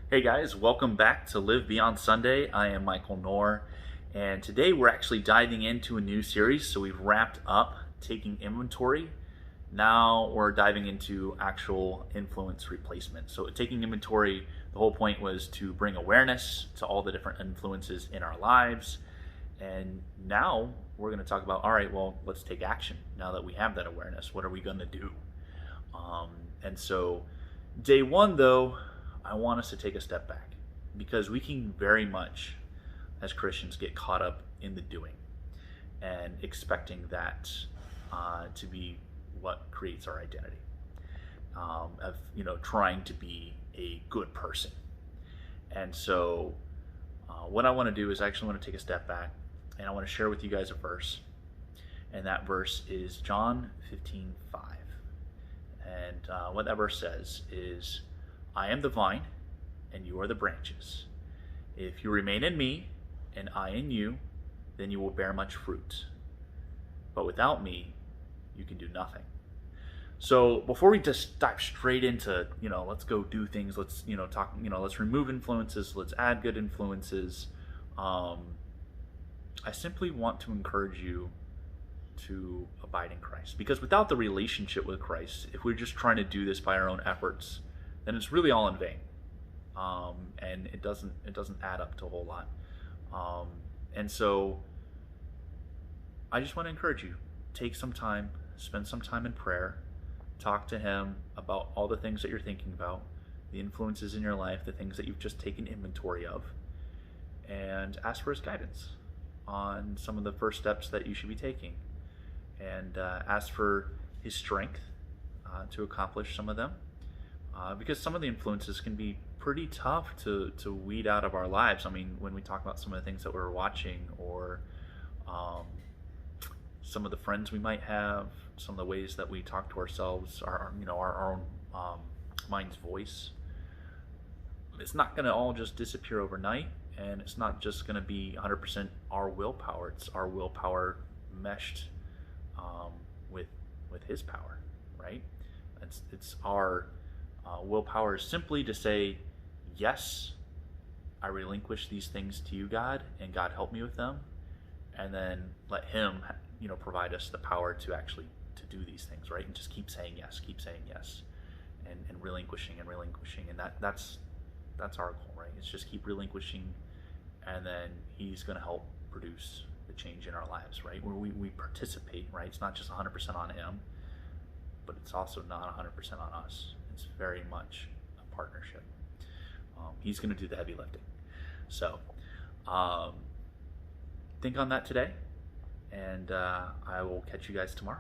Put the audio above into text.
Hey guys, welcome back to Live Beyond Sunday. I am Michael Knorr, and today we're actually diving into a new series. So we've wrapped up taking inventory. Now we're diving into actual influence replacement. So taking inventory, the whole point was to bring awareness to all the different influences in our lives. And now we're going to talk about, all right, well, let's take action. Now that we have that awareness, what are we going to do? Um, and so day one, though, I want us to take a step back because we can very much, as Christians, get caught up in the doing and expecting that to be what creates our identity, of trying to be a good person. And so, what I want to do is I actually want to take a step back and I want to share with you guys a verse, and that verse is John 15:5. And what that verse says is, I am the vine, and you are the branches. If you remain in me, and I in you, then you will bear much fruit. But without me, you can do nothing. So before we just dive straight into, let's go do things, let's, talk, let's remove influences, let's add good influences, I simply want to encourage you to abide in Christ. Because without the relationship with Christ, if we're just trying to do this by our own efforts, then it's really all in vain, and it doesn't add up to a whole lot. And so, I just want to encourage you: take some time, spend some time in prayer, talk to Him about all the things that you're thinking about, the influences in your life, the things that you've just taken inventory of, and ask for His guidance on some of the first steps that you should be taking, and ask for His strength to accomplish some of them. Because some of the influences can be pretty tough to weed out of our lives. I mean, when we talk about some of the things that we're watching, or some of the friends we might have, some of the ways that we talk to ourselves, our own mind's voice, it's not going to all just disappear overnight, and it's not just going to be 100% our willpower. It's our willpower meshed with His power, right? It's our willpower is simply to say, yes, I relinquish these things to you, God, and God, help me with them, and then let Him, provide us the power to actually to do these things, right? And just keep saying yes, and relinquishing, and that's our goal, right? It's just keep relinquishing, and then He's going to help produce the change in our lives, right? Where we participate, right? It's not just 100% on Him, but it's also not 100% on us. It's very much a partnership. He's going to do the heavy lifting. So think on that today, and I will catch you guys tomorrow.